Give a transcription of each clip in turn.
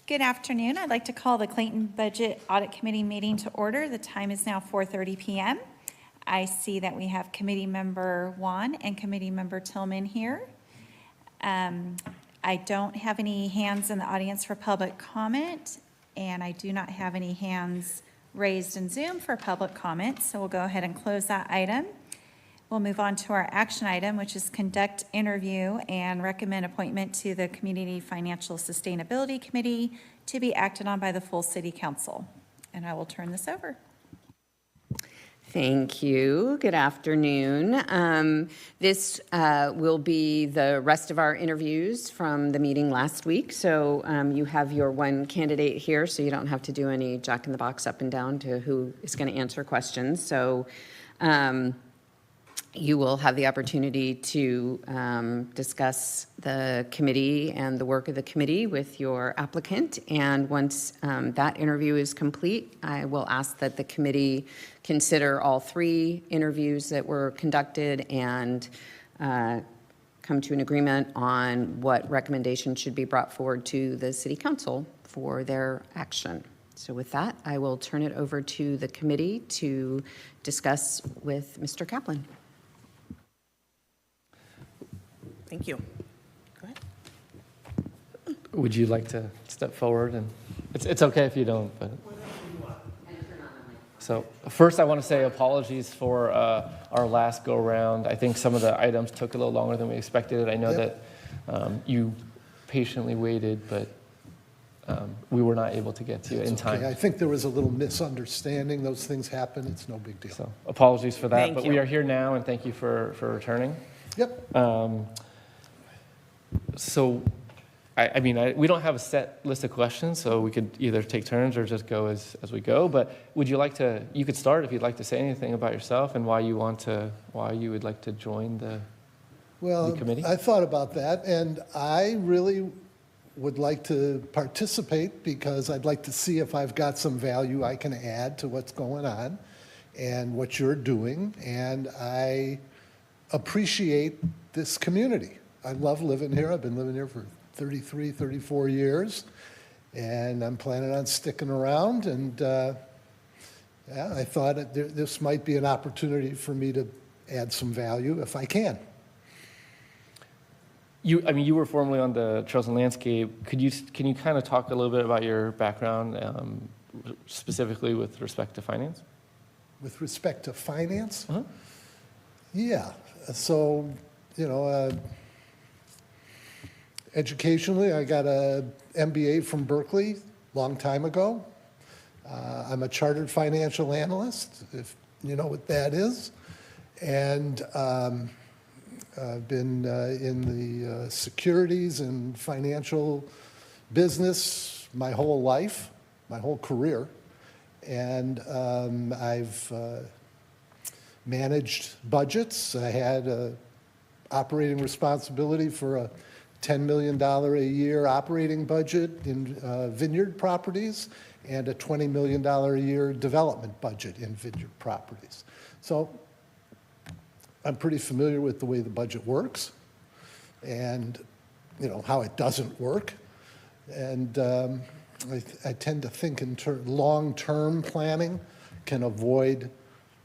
Good afternoon. I'd like to call the Clayton Budget Audit Committee meeting to order. The time is now 4:30 p.m. I see that we have Committee Member Juan and Committee Member Tillman here. I don't have any hands in the audience for public comment, and I do not have any hands raised in Zoom for public comment, so we'll go ahead and close that item. We'll move on to our action item, which is conduct interview and recommend appointment to the Community Financial Sustainability Committee to be acted on by the full City Council. And I will turn this over. Thank you. Good afternoon. This will be the rest of our interviews from the meeting last week. So you have your one candidate here, so you don't have to do any jack in the box up and down to who is going to answer questions. So you will have the opportunity to discuss the committee and the work of the committee with your applicant. And once that interview is complete, I will ask that the committee consider all three interviews that were conducted and come to an agreement on what recommendations should be brought forward to the City Council for their action. So with that, I will turn it over to the committee to discuss with Mr. Kaplan. Thank you. Go ahead. Would you like to step forward? And it's okay if you don't. But so first, I want to say apologies for our last go round. I think some of the items took a little longer than we expected. I know that you patiently waited, but we were not able to get to you in time. I think there was a little misunderstanding. Those things happen. It's no big deal. So apologies for that. Thank you. We are here now, and thank you for returning. Yep. So, I mean, we don't have a set list of questions, so we could either take turns or just go as we go. But would you like to? You could start if you'd like to say anything about yourself and why you would like to join the committee. I thought about that, and I really would like to participate because I'd like to see if I've got some value I can add to what's going on and what you're doing. And I appreciate this community. I love living here. I've been living here for 33, 34 years, and I'm planning on sticking around. And I thought this might be an opportunity for me to add some value if I can. You were formerly on the Trails and Landscape. Can you kind of talk a little bit about your background, specifically with respect to finance? With respect to finance? Uh-huh. Yeah. So, educationally, I got an MBA from Berkeley a long time ago. I'm a chartered financial analyst, if you know what that is. And I've been in the securities and financial business my whole life, my whole career. And I've managed budgets. I had operating responsibility for a $10 million a year operating budget in vineyard properties and a $20 million a year development budget in vineyard properties. So I'm pretty familiar with the way the budget works and how it doesn't work. And I tend to think in long-term planning can avoid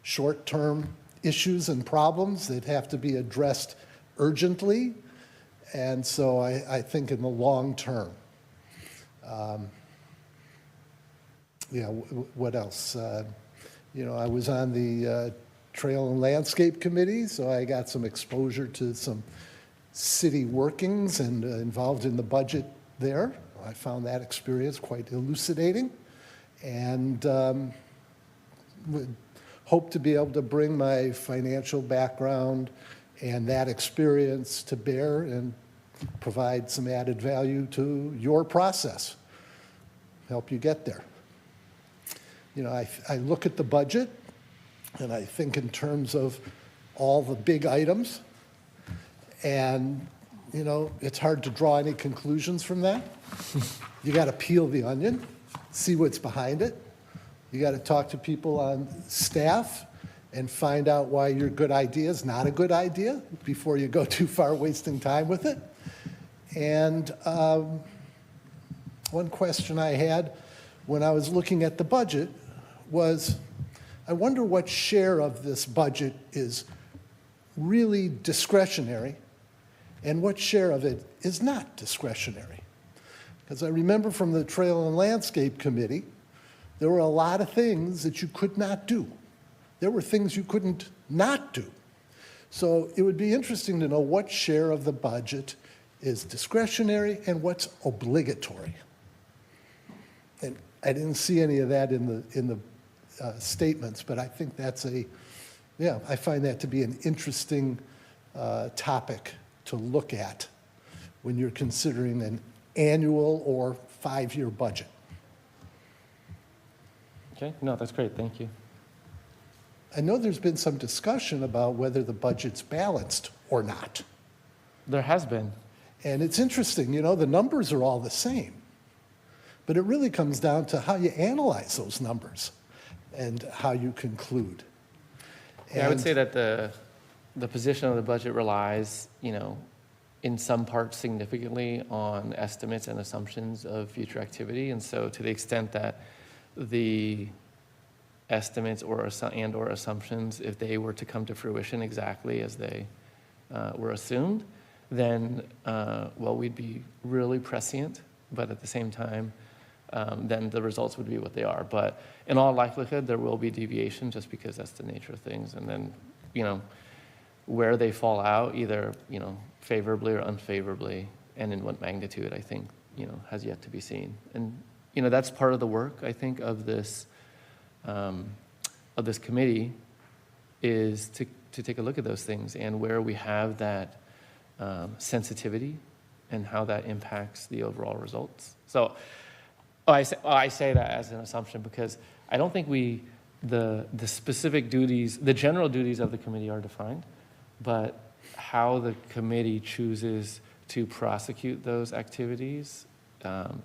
short-term issues and problems that have to be addressed urgently. And so I think in the long term. What else? I was on the Trail and Landscape Committee, so I got some exposure to some city workings and involved in the budget there. I found that experience quite elucidating, and would hope to be able to bring my financial background and that experience to bear and provide some added value to your process, help you get there. I look at the budget and I think in terms of all the big items, and it's hard to draw any conclusions from that. You got to peel the onion, see what's behind it. You got to talk to people on staff and find out why your good idea is not a good idea before you go too far wasting time with it. And one question I had when I was looking at the budget was, I wonder what share of this budget is really discretionary and what share of it is not discretionary. Because I remember from the Trail and Landscape Committee, there were a lot of things that you could not do. There were things you couldn't not do. So it would be interesting to know what share of the budget is discretionary and what's obligatory. And I didn't see any of that in the statements, but I think that's I find that to be an interesting topic to look at when you're considering an annual or 5-year budget. Okay, no, that's great, thank you. I know there's been some discussion about whether the budget's balanced or not. There has been. And it's interesting, the numbers are all the same. But it really comes down to how you analyze those numbers and how you conclude. Yeah, I would And- say that the position of the budget relies, in some part significantly on estimates and assumptions of future activity. And so to the extent that the estimates or assumptions, if they were to come to fruition exactly as they were assumed, then, we'd be really prescient, but at the same time, then the results would be what they are. But in all likelihood, there will be deviation just because that's the nature of things. And then, where they fall out, either, favorably or unfavorably, and in what magnitude, I think, has yet to be seen. And, that's part of the work, I think, of this committee is to take a look at those things and where we have that sensitivity and how that impacts the overall results. So I say that as an assumption because I don't think the specific duties, the general duties of the committee are defined, but how the committee chooses to prosecute those activities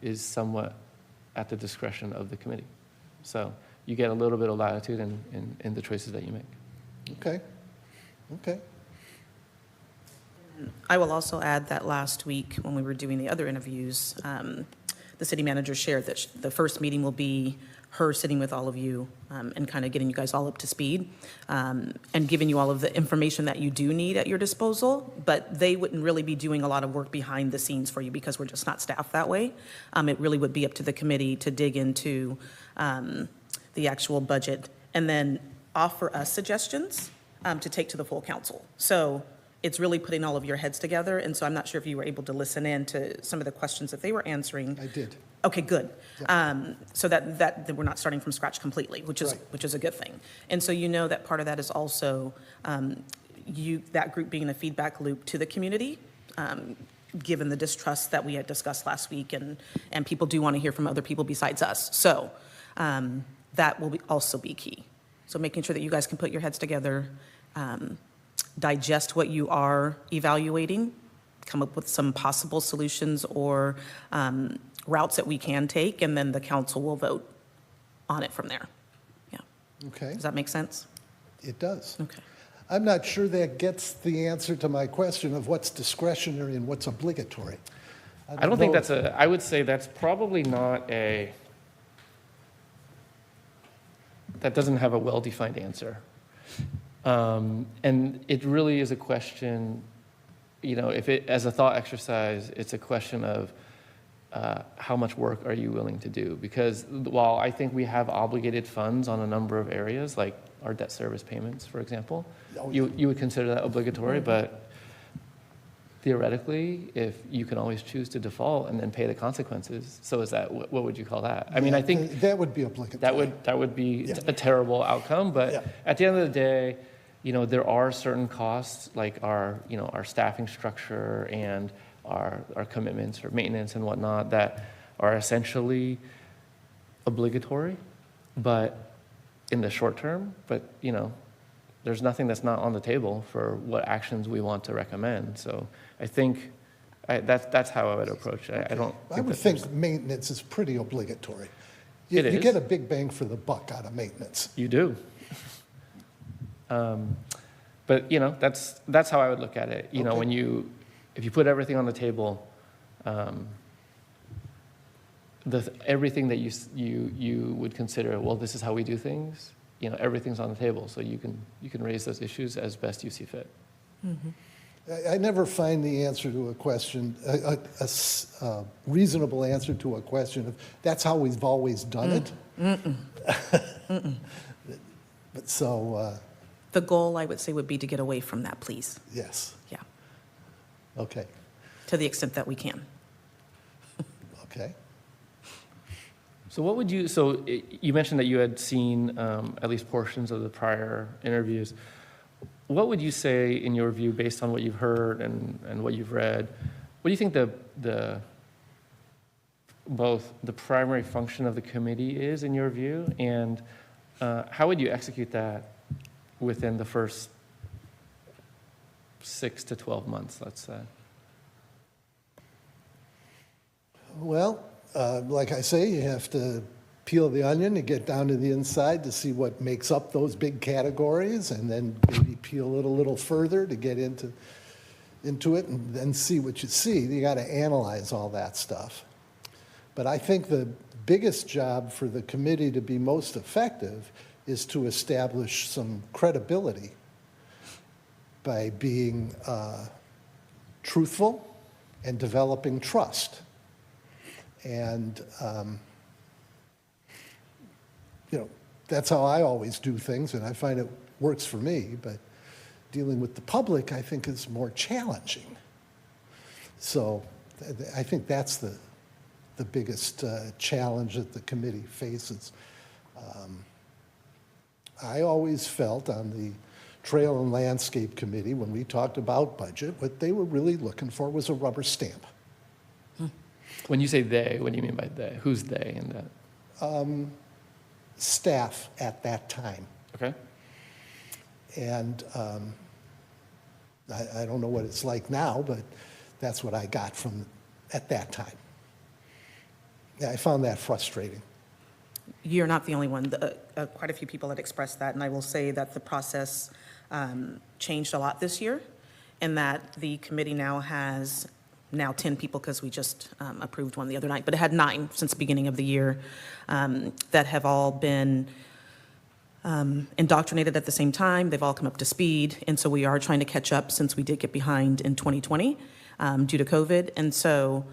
is somewhat at the discretion of the committee. So you get a little bit of latitude in the choices that you make. Okay. I will also add that last week, when we were doing the other interviews, the city manager shared that the first meeting will be her sitting with all of you and kind of getting you guys all up to speed and giving you all of the information that you do need at your disposal, but they wouldn't really be doing a lot of work behind the scenes for you because we're just not staffed that way. It really would be up to the committee to dig into the actual budget and then offer us suggestions to take to the full council. So it's really putting all of your heads together, and so I'm not sure if you were able to listen in to some of the questions that they were answering. I did. Okay, good. So that we're not starting from scratch completely, which is Right. which is a good thing. And so that part of that is also that group being a feedback loop to the community, given the distrust that we had discussed last week, and people do want to hear from other people besides us. So that will also be key. So making sure that you guys can put your heads together, digest what you are evaluating, come up with some possible solutions or routes that we can take, and then the council will vote on it from there. Yeah. Okay, Does that make sense? it does. Okay. I'm not sure that gets the answer to my question of what's discretionary and what's obligatory. I don't think know. I would say that's probably not that doesn't have a well-defined answer. And it really is a question, as a thought exercise, it's a question of how much work are you willing to do? Because while I think we have obligated funds on a number of areas, like our debt service payments, for example, Oh, yeah. you would consider that obligatory, but theoretically, if you can always choose to default and then pay the consequences, so is that, what would you call that? I mean, I think That would be obligatory. that would be Yeah. a terrible outcome, but Yeah. at the end of the day, there are certain costs like our staffing structure and our commitments or maintenance and whatnot that are essentially obligatory, but in the short term, but there's nothing that's not on the table for what actions we want to recommend. So I think that's how I would approach it. I don't I would that there's- think maintenance is pretty obligatory. It You is. get a big bang for the buck out of maintenance. You do. But that's how I would look at it. Okay. If you put everything on the table, everything that you would consider, well, this is how we do things, everything's on the table, so you can raise those issues as best you see fit. I never find the answer to a question, a reasonable answer to a question of, that's how we've always done it. But so, The goal, I would say, would be to get away from that, please. yes, Yeah, okay, to the extent that we can. okay. So you mentioned that you had seen at least portions of the prior interviews. What would you say, in your view, based on what you've heard and what you've read, what do you think both the primary function of the committee is, in your view, and how would you execute that within the first 6 to 12 months, let's say? Well, like I say, you have to peel the onion and get down to the inside to see what makes up those big categories, and then maybe peel it a little further to get into it and then see what you see. You got to analyze all that stuff. But I think the biggest job for the committee to be most effective is to establish some credibility by being truthful and developing trust. And, that's how I always do things, and I find it works for me, but dealing with the public, I think, is more challenging. So I think that's the biggest challenge that the committee faces. I always felt on the Trail and Landscape Committee, when we talked about budget, what they were really looking for was a rubber stamp. When you say they, what do you mean by they? Who's they in that? Staff at that time. Okay. And I don't know what it's like now, but that's what I got from at that time. Yeah, I found that frustrating. You're not the only one. Quite a few people had expressed that, and I will say that the process changed a lot this year, and that the committee now has 10 people, because we just approved one the other night, but it had 9 since the beginning of the year, that have all been indoctrinated at the same time. They've all come up to speed, and so we are trying to catch up, since we did get behind in 2020 due to COVID. And so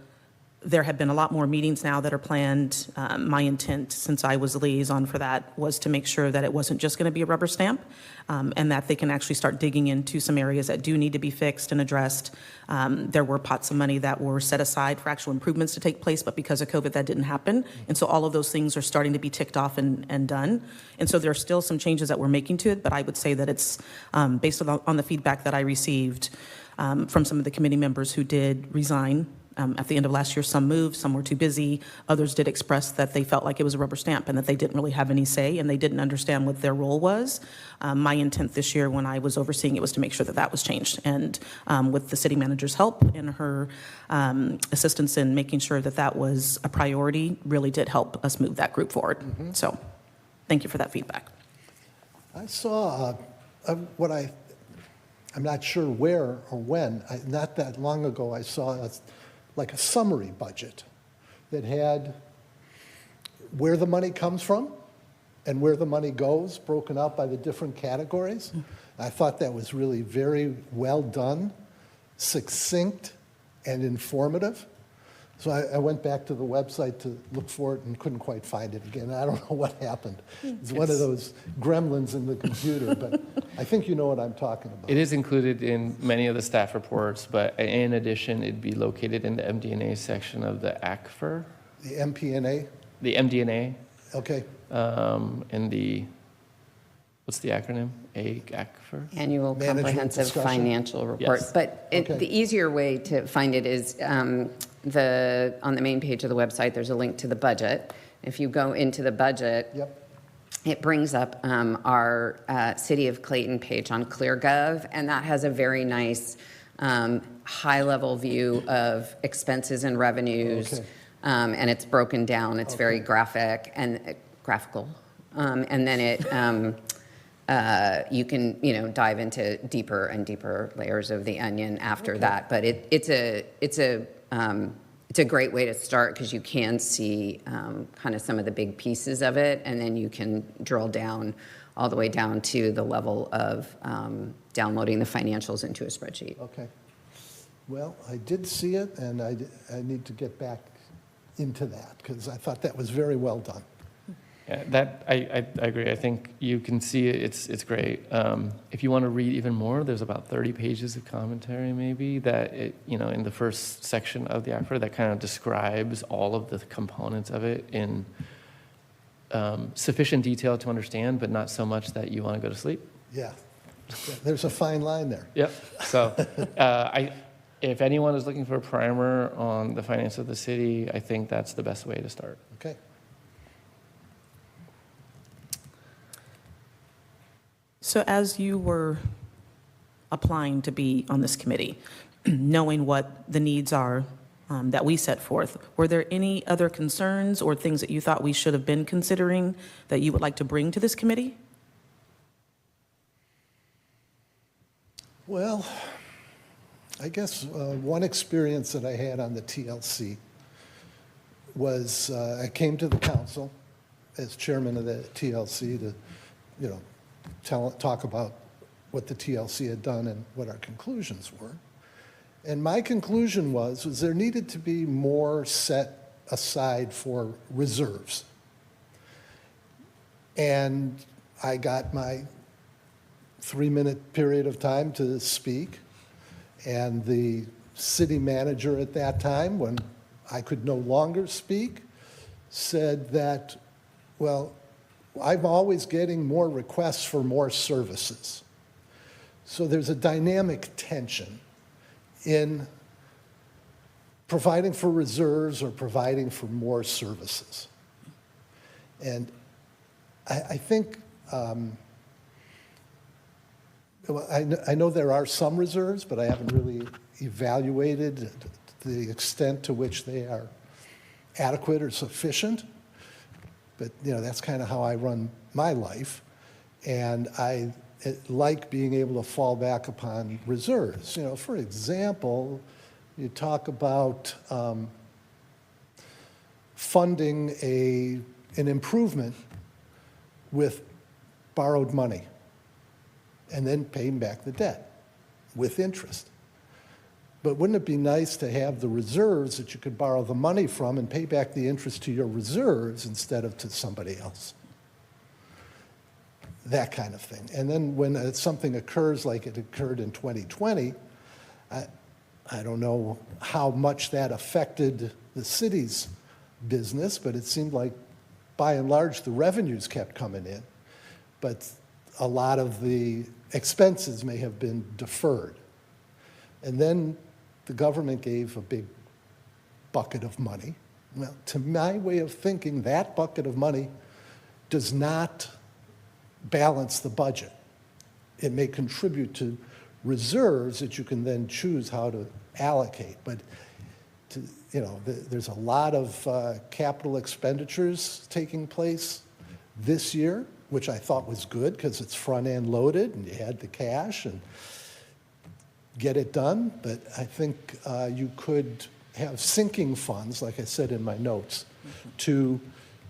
there have been a lot more meetings now that are planned. My intent, since I was the liaison for that, was to make sure that it wasn't just going to be a rubber stamp, and that they can actually start digging into some areas that do need to be fixed and addressed. There were pots of money that were set aside for actual improvements to take place, but because of COVID, that didn't happen. And so all of those things are starting to be ticked off and done. And so there are still some changes that we're making to it, but I would say that it's based on the feedback that I received from some of the committee members who did resign at the end of last year. Some moved, some were too busy. Others did express that they felt like it was a rubber stamp and that they didn't really have any say, and they didn't understand what their role was. My intent this year, when I was overseeing it, was to make sure that that was changed. And with the city manager's help and her assistance in making sure that that was a priority, really did help us move that group forward. So thank you for that feedback. I saw I'm not sure where or when, not that long ago, I saw like a summary budget that had where the money comes from and where the money goes, broken out by the different categories. I thought that was really very well done, succinct, and informative. So I went back to the website to look for it and couldn't quite find it again. I don't know what happened. It's one of those gremlins in the computer, but I think you know what I'm talking about. It is included in many of the staff reports, but in addition, it'd be located in the MD&A section of the ACFR. The MPNA? The MD&A. Okay. In the, what's the acronym? ACFR? Annual Management Comprehensive discussion. Financial Report. Yes. But Okay. the easier way to find it is on the main page of the website, there's a link to the budget. If you go into the budget, Yep. it brings up our City of Clayton page on ClearGov, and that has a very nice high-level view of expenses and revenues. Okay. And it's broken down. It's very graphic and graphical. And then it you can dive into deeper and deeper layers of the onion after that. But it's it's a great way to start because you can see kind of some of the big pieces of it, and then you can drill down all the way down to the level of downloading the financials into a spreadsheet. Okay. Well, I did see it, and I need to get back into that, because I thought that was very well done. Yeah, that I agree. I think you can see it. It's great. If you want to read even more, there's about 30 pages of commentary, maybe that in the first section of the aquifer that kind of describes all of the components of it in sufficient detail to understand, but not so much that you want to go to sleep. Yeah. There's a fine line there. Yep. So, if anyone is looking for a primer on the finance of the city, I think that's the best way to start. Okay. So as you were applying to be on this committee, knowing what the needs are that we set forth, were there any other concerns or things that you thought we should have been considering that you would like to bring to this committee? Well, I guess one experience that I had on the TLC was I came to the council as chairman of the TLC to, talk about what the TLC had done and what our conclusions were. And my conclusion was there needed to be more set aside for reserves. And I got my 3-minute period of time to speak, and the city manager at that time, when I could no longer speak, said that, well, I'm always getting more requests for more services. So there's a dynamic tension in providing for reserves or providing for more services. And I think, I know there are some reserves, but I haven't really evaluated the extent to which they are adequate or sufficient. But, that's kind of how I run my life. And I like being able to fall back upon reserves. For example, you talk about funding an improvement with borrowed money and then paying back the debt with interest. But wouldn't it be nice to have the reserves that you could borrow the money from and pay back the interest to your reserves instead of to somebody else? That kind of thing. And then when something occurs like it occurred in 2020, I don't know how much that affected the city's business, but it seemed like by and large the revenues kept coming in, but a lot of the expenses may have been deferred. And then the government gave a big bucket of money. Well, to my way of thinking, that bucket of money does not balance the budget. It may contribute to reserves that you can then choose how to allocate. But there's a lot of capital expenditures taking place this year, which I thought was good because it's front-end loaded and you had the cash and get it done. But I think you could have sinking funds, like I said in my notes, to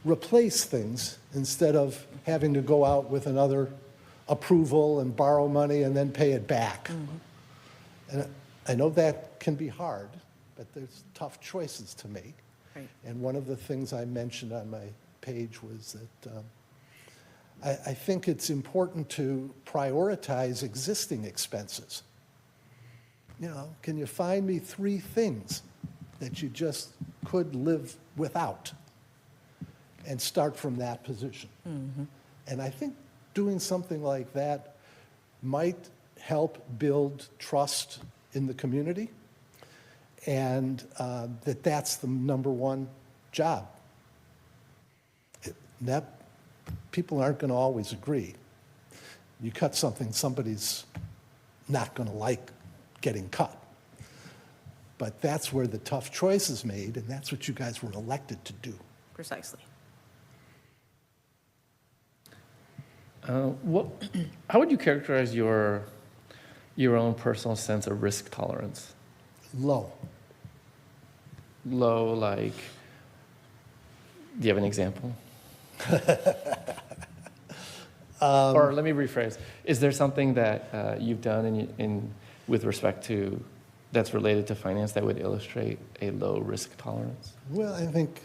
replace things instead of having to go out with another approval and borrow money and then pay it back. And I know that can be hard, but there's tough choices to make. Right. And one of the things I mentioned on my page was that I think it's important to prioritize existing expenses. Can you find me 3 things that you just could live without and start from that position? And I think doing something like that might help build trust in the community, and that's the number one job. People aren't going to always agree. You cut something, somebody's not going to like getting cut. But that's where the tough choice is made, and that's what you guys were elected to do. Precisely. How would you characterize your own personal sense of risk tolerance? Low. low, like, do you have an example? Or let me rephrase. Is there something that you've done with respect to, that's related to finance that would illustrate a low risk tolerance? Well, I think,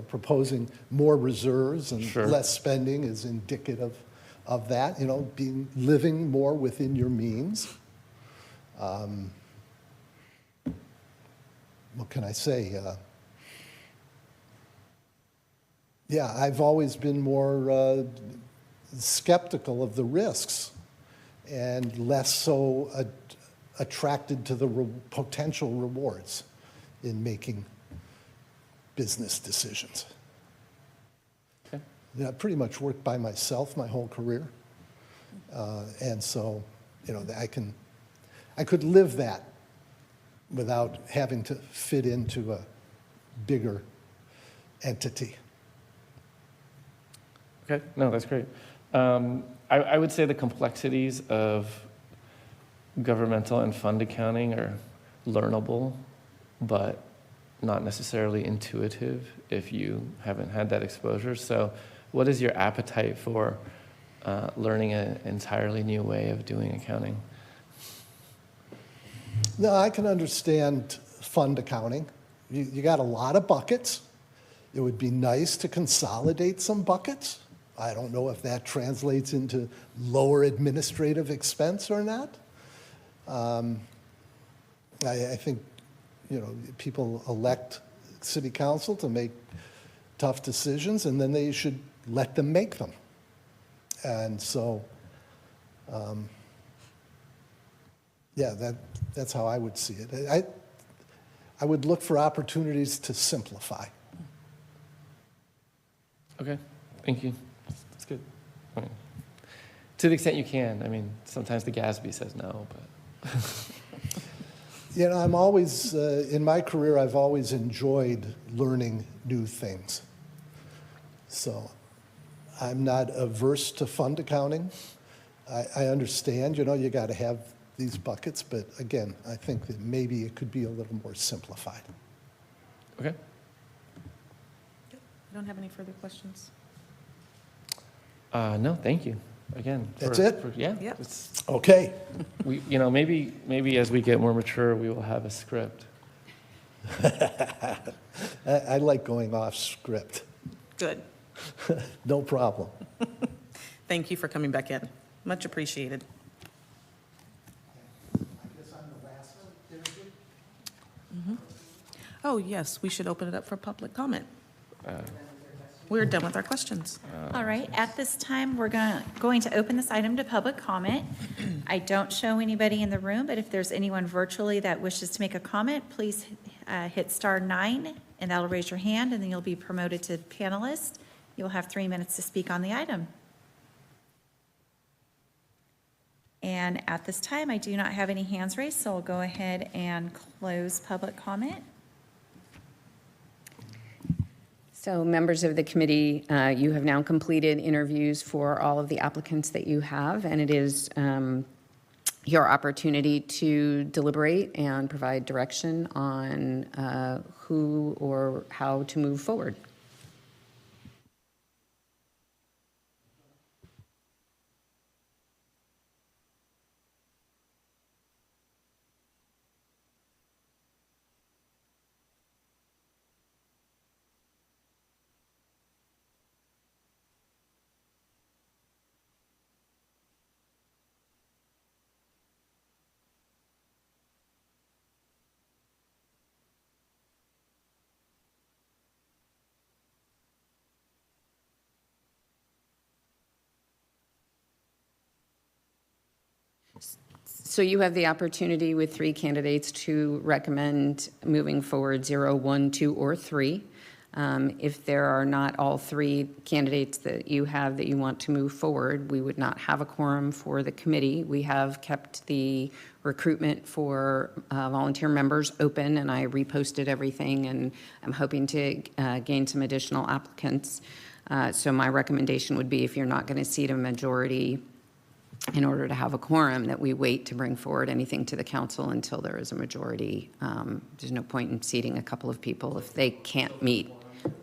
proposing more reserves and Sure. less spending is indicative of that, living more within your means. What can I say? Yeah, I've always been more skeptical of the risks and less so attracted to the potential rewards in making business decisions. Okay. Yeah, I pretty much worked by myself my whole career. And so, I could live that without having to fit into a bigger entity. Okay, no, that's great. I would say the complexities of governmental and fund accounting are learnable, but not necessarily intuitive if you haven't had that exposure. So what is your appetite for learning an entirely new way of doing accounting? No, I can understand fund accounting. You got a lot of buckets. It would be nice to consolidate some buckets. I don't know if that translates into lower administrative expense or not. I think, people elect city council to make tough decisions, and then they should let them make them. And so, that's how I would see it. I would look for opportunities to simplify. Okay, thank you. That's good. I mean, to the extent you can. I mean, sometimes the GASB says no, but. I'm always, in my career, I've always enjoyed learning new things. So I'm not averse to fund accounting. I understand, you got to have these buckets, but again, I think that maybe it could be a little more simplified. Okay. I don't have any further questions. No, thank you. Again. That's it? Yeah. Yep. It's, Okay. maybe as we get more mature, we will have a script. I like going off script. Good. No problem. Thank you for coming back in. Much appreciated. I guess I'm the last interview. Oh, yes, we should open it up for public comment. We're done with our questions. All right, at this time, we're going to open this item to public comment. I don't show anybody in the room, but if there's anyone virtually that wishes to make a comment, please hit *9, and that'll raise your hand, and then you'll be promoted to panelist. You'll have 3 minutes to speak on the item. And at this time, I do not have any hands raised, so I'll go ahead and close public comment. So members of the committee, you have now completed interviews for all of the applicants that you have, and it is your opportunity to deliberate and provide direction on who or how to move forward. So you have the opportunity with 3 candidates to recommend moving forward 0, 1, 2, or 3. If there are not all 3 candidates that you have that you want to move forward, we would not have a quorum for the committee. We have kept the recruitment for volunteer members open, and I reposted everything, and I'm hoping to gain some additional applicants. So my recommendation would be, if you're not going to seat a majority in order to have a quorum, that we wait to bring forward anything to the council until there is a majority. There's no point in seating a couple of people if they can't meet.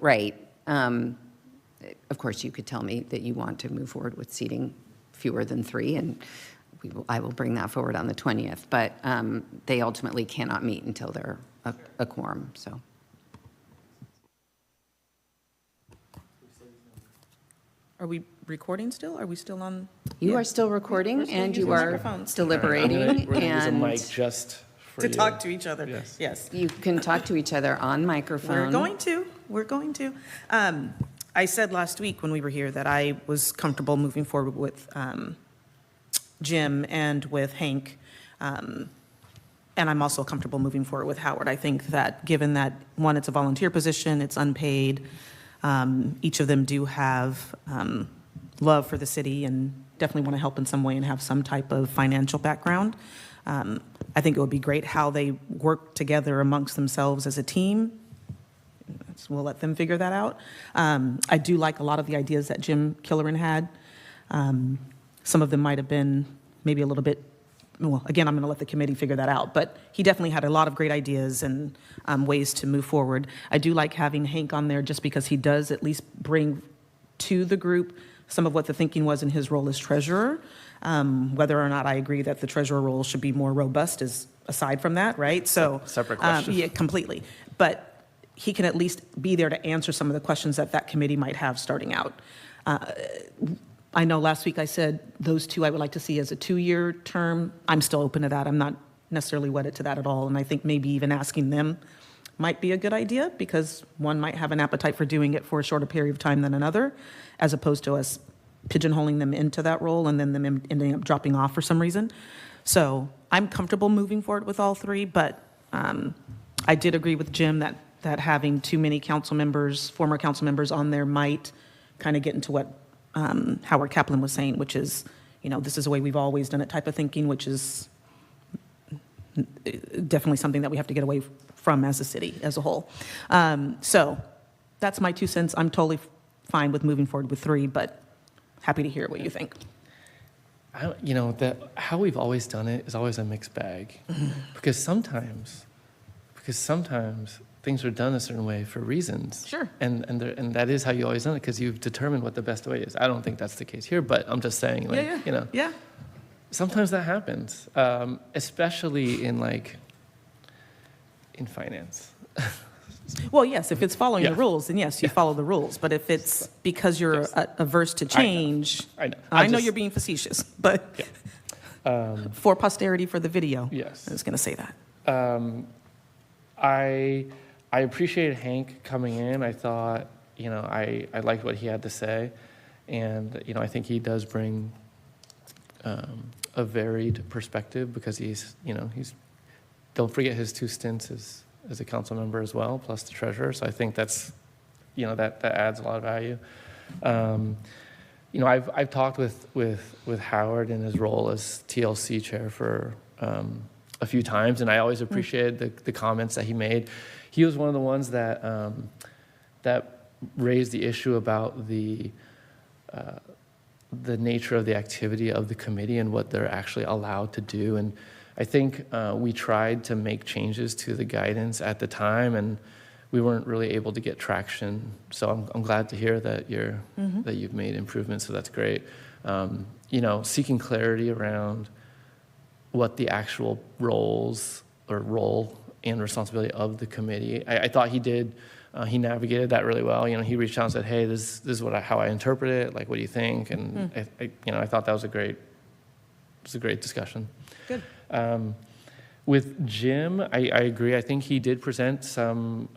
Right. Of course, you could tell me that you want to move forward with seating fewer than 3, and I will bring that forward on the 20th. But they ultimately cannot meet until they're a quorum, so. Are we recording still? Are we still on? You Yeah. are still recording, We're still and you using are microphones. deliberating, We're gonna use a and mic just for To you. talk to each other. Yes. Yes. you can talk to each other on microphone. We're going to. I said last week when we were here that I was comfortable moving forward with Jim and with Hank. And I'm also comfortable moving forward with Howard. I think that given that, one, it's a volunteer position, it's unpaid, each of them do have love for the city and definitely want to help in some way and have some type of financial background. I think it would be great how they work together amongst themselves as a team. We'll let them figure that out. I do like a lot of the ideas that Jim Killeran had. Some of them might have been maybe a little bit, well, again, I'm going to let the committee figure that out, but he definitely had a lot of great ideas and ways to move forward. I do like having Hank on there just because he does at least bring to the group some of what the thinking was in his role as treasurer. Whether or not I agree that the treasurer role should be more robust is aside from that, right? So Separate question. yeah, completely. But he can at least be there to answer some of the questions that that committee might have starting out. I know last week I said those two I would like to see as a 2-year term. I'm still open to that. I'm not necessarily wedded to that at all. And I think maybe even asking them might be a good idea because one might have an appetite for doing it for a shorter period of time than another, as opposed to us pigeonholing them into that role and then them ending up dropping off for some reason. So I'm comfortable moving forward with all 3, but I did agree with Jim that having too many council members, former council members on there might kind of get into what Howard Kaplan was saying, which is, this is the way we've always done it type of thinking, which is definitely something that we have to get away from as a city as a whole. So that's my 2 cents. I'm totally fine with moving forward with 3, but happy to hear what you think. How we've always done it is always a mixed bag. Because sometimes things are done a certain way for reasons. Sure. And that is how you always done it because you've determined what the best way is. I don't think that's the case here, but I'm just saying, Yeah. sometimes that happens, especially in finance. Well, yes, if it's following the Yeah. rules, then yes, you follow the rules. But if it's because you're averse to change, I know. I know you're being facetious, but for posterity for the video, Yes. I was going to say that. I appreciated Hank coming in. I thought, I liked what he had to say. And, I think he does bring a varied perspective because he's don't forget his 2 stints as a council member as well, plus the treasurer. So I think that's, that adds a lot of value. I've talked with Howard in his role as TLC chair for a few times, and I always appreciated the comments that he made. He was one of the ones that raised the issue about the nature of the activity of the committee and what they're actually allowed to do. And I think we tried to make changes to the guidance at the time, and we weren't really able to get traction. So I'm glad to hear that that you've made improvements. So that's great. Seeking clarity around what the actual role and responsibility of the committee. I thought he did. He navigated that really well. He reached out and said, "Hey, this is how I interpret it. Like, what do you think?" And I thought that was a great discussion. Good. With Jim, I agree. I think he did present some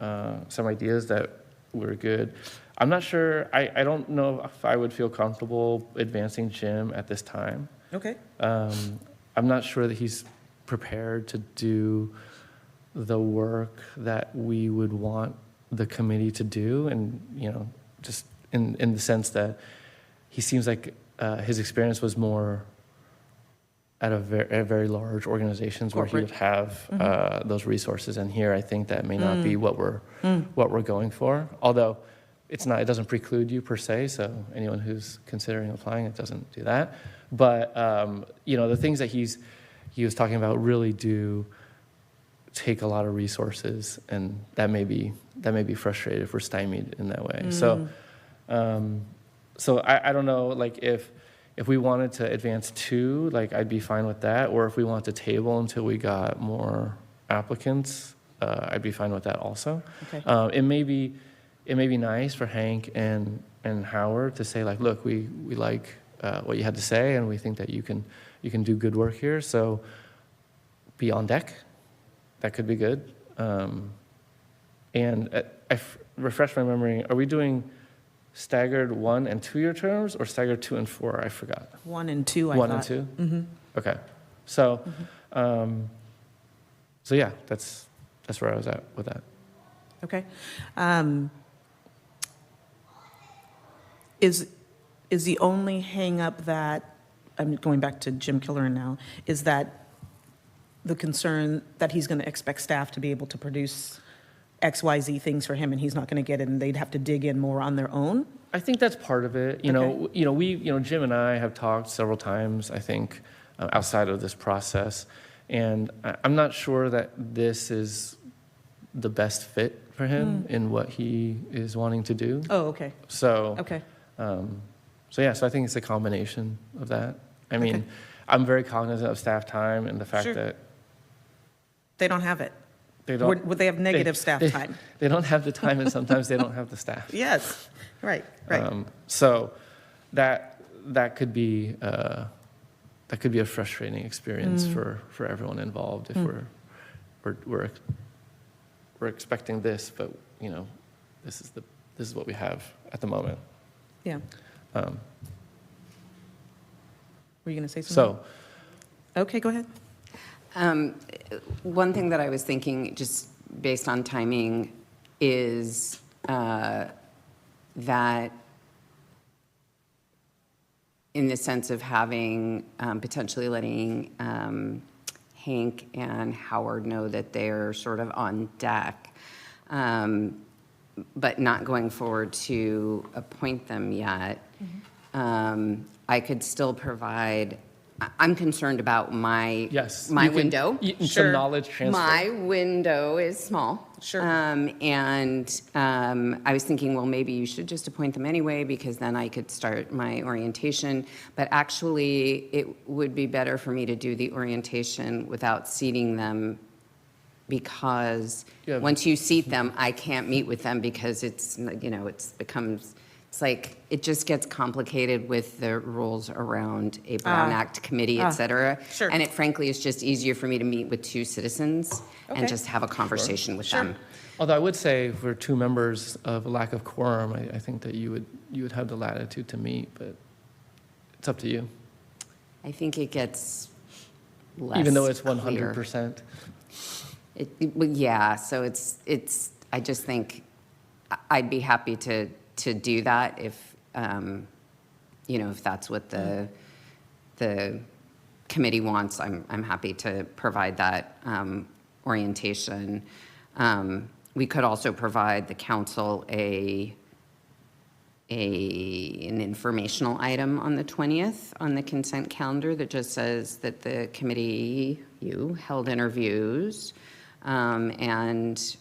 ideas that were good. I'm not sure. I don't know if I would feel comfortable advancing Jim at this time. Okay. I'm not sure that he's prepared to do the work that we would want the committee to do, and just in the sense that he seems like his experience was more at a very large organizations where he would have those resources. And here, I think that may not be what we're going for. Although it doesn't preclude you per se, so anyone who's considering applying, it doesn't do that. But, the things that he was talking about really do take a lot of resources, and that may be frustrated if we're stymied in that way. So I don't know, like if we wanted to advance 2, like I'd be fine with that, or if we want to table until we got more applicants, I'd be fine with that also. Okay. It may be nice for Hank and Howard to say, like, look, we like what you had to say, and we think that you can do good work here, so be on deck. That could be good. And refresh my memory, are we doing staggered 1 and 2 year terms, or staggered 2 and 4? I forgot. 1 and 2, I 1 thought. and 2? Mm-hmm. Okay. So, so yeah, that's where I was at with that. Okay. Is the only hang-up that, I'm going back to Jim Killeran now, is that the concern that he's going to expect staff to be able to produce XYZ things for him, and he's not going to get it, and they'd have to dig in more on their own? I think that's part of it. Jim and I have talked several times, I think, outside of this process, and I'm not sure that this is the best fit for him in what he is wanting to do. Oh, okay. So, Okay. so I think it's a combination of that. I mean, Okay. I'm very cognizant of staff time and the fact Sure. that They don't have it. they don't. Would they have negative staff time? They don't have the time, and sometimes they don't have the staff. Yes. Right. So that could be a frustrating experience for everyone involved if we're expecting this, but this is what we have at the moment. Yeah. Were you going to say something? So Okay, go ahead. One thing that I was thinking, just based on timing, is that in the sense of having, potentially letting Hank and Howard know that they're sort of on deck, but not going forward to appoint them yet, I could still provide, I'm concerned about my window. Some knowledge transfer. My window is small. Sure. And I was thinking, well, maybe you should just appoint them anyway, because then I could start my orientation. But actually, it would be better for me to do the orientation without seating them, because once you seat them, I can't meet with them, because it just gets complicated with the rules around a Brown Act committee, et cetera. Sure. And it frankly is just easier for me to meet with 2 citizens Okay. and just have a conversation with them. Although I would say for 2 members of lack of quorum, I think that you would have the latitude to meet, but it's up to you. I think it gets less Even though it's clear. 100%. Well, yeah, so it's, I just think I'd be happy to do that if, if that's what the committee wants. I'm happy to provide that orientation. We could also provide the council an informational item on the 20th on the consent calendar that just says that the committee, held interviews, and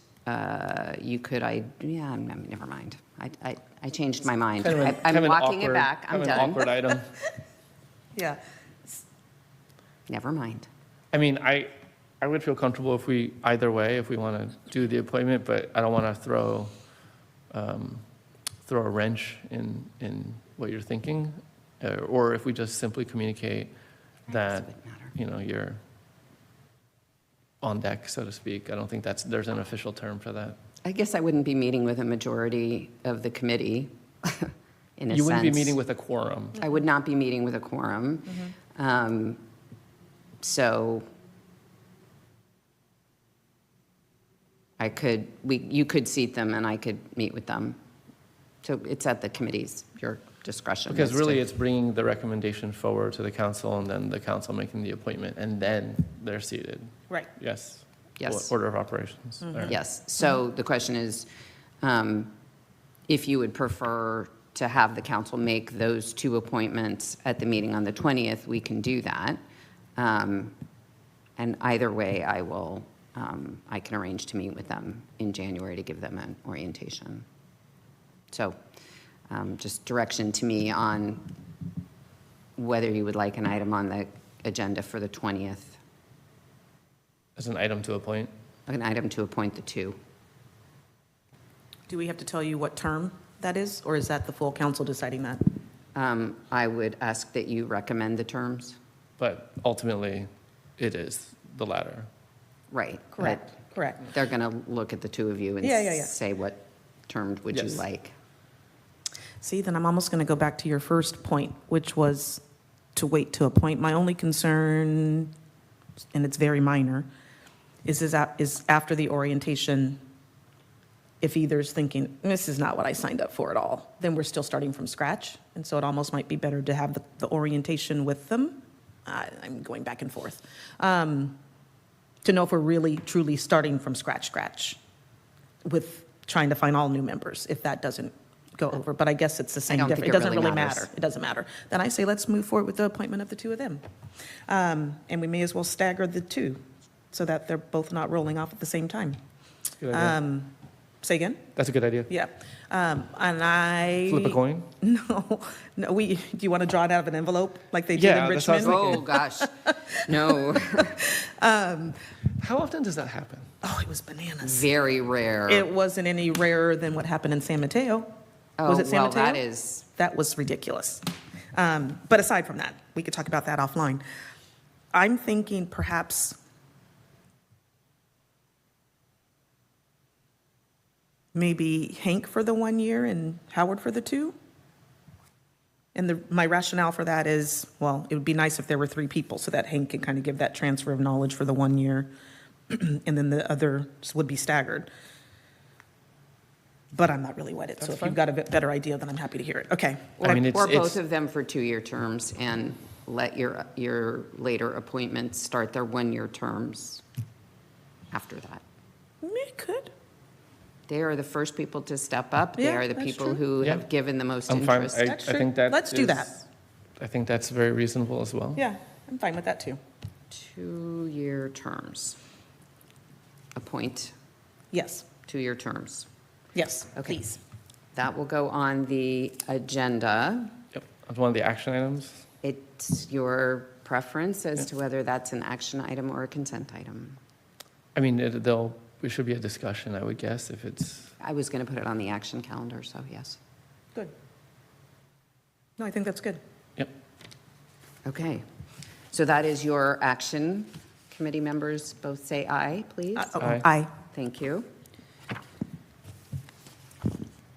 you could, never mind. I changed my mind. I'm walking it back. I'm An done. awkward item. Yeah. Never mind. I mean, I would feel comfortable if we want to do the appointment, but I don't want to throw a wrench in what you're thinking, or if we just simply communicate that, you're on deck, so to speak. I don't think there's an official term for that. I guess I wouldn't be meeting with a majority of the committee, in a sense. You wouldn't be meeting with a quorum. I would not be meeting with a quorum. So you could seat them and I could meet with them. So it's at the committee's, your discretion. Because as really, to- it's bringing the recommendation forward to the council, and then the council making the appointment, and then they're seated. Right. Yes. Yes. Order of operations. All right. Yes, so the question is, if you would prefer to have the council make those two appointments at the meeting on the 20th, we can do that. And either way, I can arrange to meet with them in January to give them an orientation. So just direction to me on whether you would like an item on the agenda for the 20th, As an item to appoint. an item to appoint the two. Do we have to tell you what term that is, or is that the full council deciding that? I would ask that you recommend the terms. But ultimately, it is the latter. Right. Correct. But they're going to look at the two of you and Yeah. say what term would you Yes. like. See, then I'm almost going to go back to your first point, which was to wait to appoint. My only concern, and it's very minor, is after the orientation, if either's thinking, this is not what I signed up for at all, then we're still starting from scratch. And so it almost might be better to have the orientation with them. I'm going back and forth. To know if we're really, truly starting from scratch, with trying to find all new members, if that doesn't go over. But I guess it's the same don't difference. think It it doesn't really really matters. matter. It doesn't matter. Then I say, let's move forward with the appointment of the two of them. And we may as well stagger the two so that they're both not rolling off at the same time. Good idea. Say again? That's a good idea. Yeah. And I. Flip a coin? No, do you want to draw it out of an envelope like they did Yeah, in that's what I was Richmond? Oh, gosh. No. How often does that happen? Oh, it was bananas. Very rare. It wasn't any rarer than what happened in San Mateo. Was it San well, Mateo? that is, That was ridiculous. But aside from that, we could talk about that offline. I'm thinking perhaps maybe Hank for the 1 year and Howard for the 2. And my rationale for that is, well, it would be nice if there were 3 people so that Hank can kind of give that transfer of knowledge for the 1 year, and then the others would be staggered. But I'm not really wedded, so That's if fine. you've got a bit better idea, then I'm happy to hear it. Okay. I mean, or it's- both of them for 2-year terms, and let your later appointments start their 1-year terms after that. We could. They are the first people to step up. They Yeah, are the that's people true. who Yeah. have given the most I'm fine. interest. That's I true. think that Let's do that. I think that's very reasonable as well. Yeah, I'm fine with that too. 2-year terms. Appoint Yes, 2-year terms. yes, Okay. please. That will go on the agenda. Yep. That's one of the action items. It's your preference as to whether that's an action item or a consent item. I mean, it should be a discussion, I would guess, if it's, I was going to put it on the action calendar, so yes. Good. No, I think that's good. yep. Okay. So that is your action. Committee members, both say aye, please. Aye. Aye. Thank you.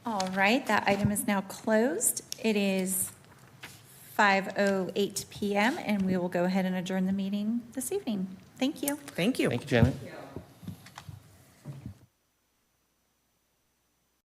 All right, that item is now closed. It is 5:08 PM, and we will go ahead and adjourn the meeting this evening. Thank you. Thank you. Thank you, Janet.